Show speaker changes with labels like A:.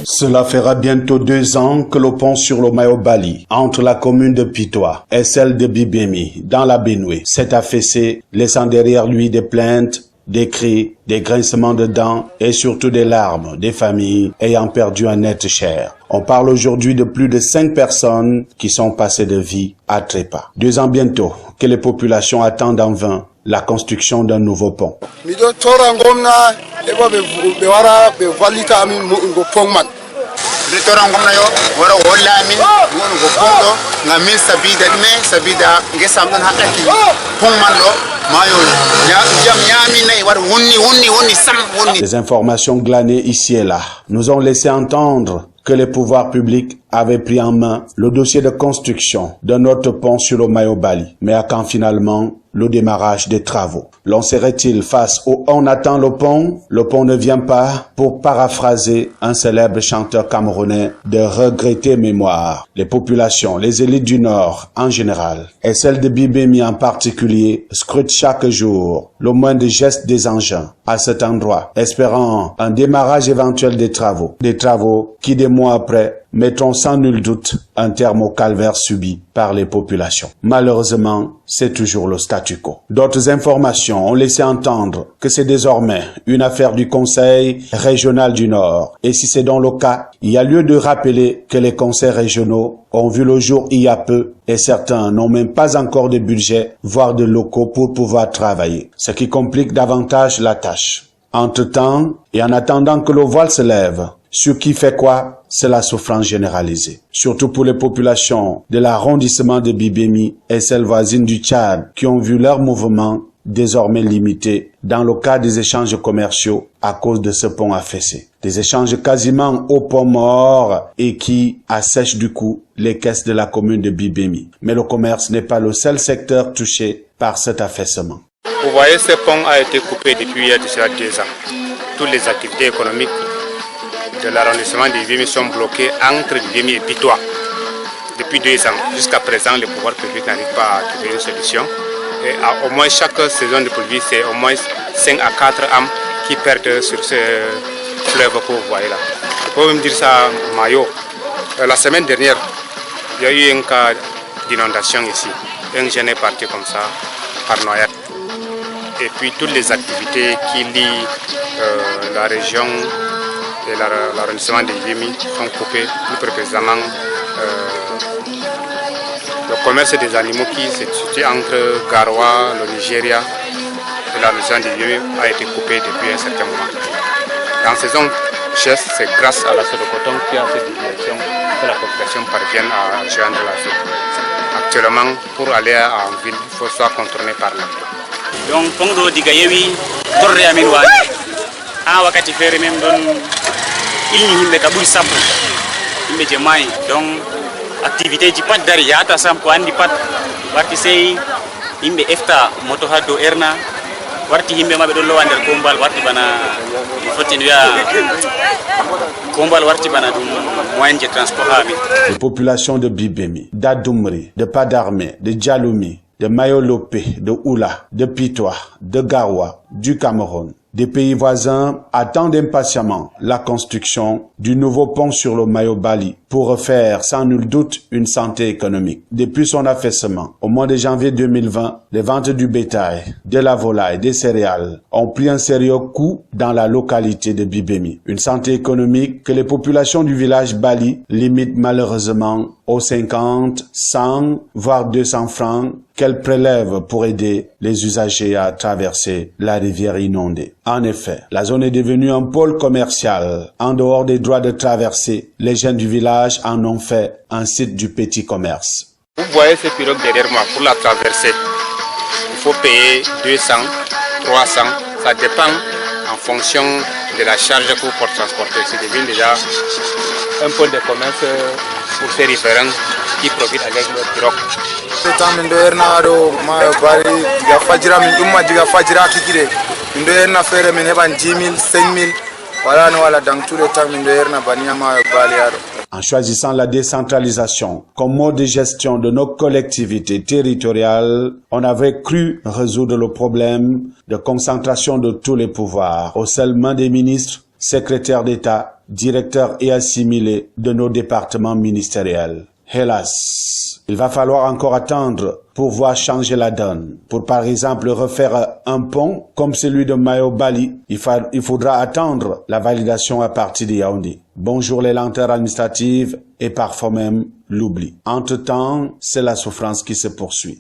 A: Cela fera bientôt 2 ans que le pont sur le Mayo-Bali, entre la commune de Pitois et celle de Bibemi, dans la Benue, s'est affaissé, laissant derrière lui des plaintes, des cris, des grincements de dents et surtout des larmes des familles ayant perdu un être cher. On parle aujourd'hui de plus de 5 personnes qui sont passées de vie à trépas. 2 ans bientôt que les populations attendent en vain la construction d'un nouveau pont. Les informations glanées ici et là nous ont laissé entendre que les pouvoirs publics avaient pris en main le dossier de construction d'un autre pont sur le Mayo-Bali, mais à quand finalement le démarrage des travaux. L'on serait-il face au « on attend le pont ne vient pas » pour paraphraser un célèbre chanteur camerounais de regrettée mémoire. Les populations, les élites du Nord en général, et celles de Bibemi en particulier, scrutent chaque jour le moindre geste des engins à cet endroit, espérant un démarrage éventuel des travaux qui des mois après mettront sans nul doute un terme au calvaire subi par les populations. Malheureusement, c'est toujours le statu quo. D'autres informations ont laissé entendre que c'est désormais une affaire du Conseil régional du Nord. Et si c'est dans le cas, il y a lieu de rappeler que les conseils régionaux ont vu le jour il y a peu et certains n'ont même pas encore de budget, voire de locaux pour pouvoir travailler, ce qui complique davantage la tâche. Entre-temps, et en attendant que le voile se lève, ce qui fait quoi? C'est la souffrance généralisée. Surtout pour les populations de l'arrondissement de Bibemi et celles voisines du Tchad qui ont vu leur mouvement désormais limité dans le cas des échanges commerciaux à cause de ce pont affaissé. Des échanges quasiment au pont mort et qui assèchent du coup les caisses de la commune de Bibemi. Mais le commerce n'est pas le seul secteur touché par cet affaissement.
B: Vous voyez, ce pont a été coupé depuis il y a déjà 2 ans. Toutes les activités économiques de l'arrondissement de Bibemi sont bloquées entre Bibemi et Pitois. Depuis 2 ans, jusqu'à présent, les pouvoirs publics n'arrivent pas à trouver une solution. Et au moins chaque saison de pluie, c'est au moins 5 à 4 âmes qui perdent sur ce fleuve que vous voyez là. Je peux même dire ça, Mayo. La semaine dernière, il y a eu un cas d'inondation ici. Un jeune est parti comme ça, par noyade. Et puis toutes les activités qui lient la région et l'arrondissement de Bibemi sont coupées, plus précisément le commerce des animaux qui se situe entre Garoua, le Nigeria et l'arrondissement de Bibemi a été coupé depuis un certain moment. Dans saison chaude, c'est grâce à la soie de coton qui a cette déviation que la population parvient à joindre la ville. Actuellement, pour aller en ville, il faut soit contourner par là.
C: Donc, Pongdo Digayewi, Torre Aminwa, à Wakati Ferre même, il n'y a pas de sapo, il y a mai. Donc, activité du pat derrière, à Sampo, Andi Pat, Wartisei, il y a Efta, Motohado Erna, Warti Himbe Mabedolo under Kombal, Warti Bana, Kombal, Warti Bana, moyen de transport.
A: Les populations de Bibemi, d'Adoumri, de Padarmé, de Djaloumi, de Mayolopé, de Oula, de Pitois, de Garoua, du Cameroun, des pays voisins attendent impatiemment la construction du nouveau pont sur le Mayo-Bali pour refaire sans nul doute une santé économique. Depuis son affaissement, au mois de janvier 2020, les ventes du bétail, de la volaille, des céréales ont pris un sérieux coup dans la localité de Bibemi. Une santé économique que les populations du village Bali limitent malheureusement aux 50, 100, voire 200 francs qu'elle prélève pour aider les usagers à traverser la rivière inondée. En effet, la zone est devenue un pôle commercial. En dehors des droits de traversée, les jeunes du village en ont fait un site du petit commerce.
B: Vous voyez ces pirogues derrière moi pour la traverser. Il faut payer 200, 300, ça dépend en fonction de la charge que vous portez transporter. C'est devenu déjà un pôle de commerce pour ces riverains qui profitent avec leur pirogue.
A: En choisissant la décentralisation comme mode de gestion de nos collectivités territoriales, on avait cru résoudre le problème de concentration de tous les pouvoirs aux seules mains des ministres, secrétaires d'État, directeurs et assimilés de nos départements ministériels. Hélas, il va falloir encore attendre pour voir changer la donne. Pour par exemple refaire un pont comme celui de Mayo-Bali, il faudra attendre la validation à partir de Yaoundé. Bonjour les lenteurs administratives et parfois même l'oubli. Entre-temps, c'est la souffrance qui se poursuit.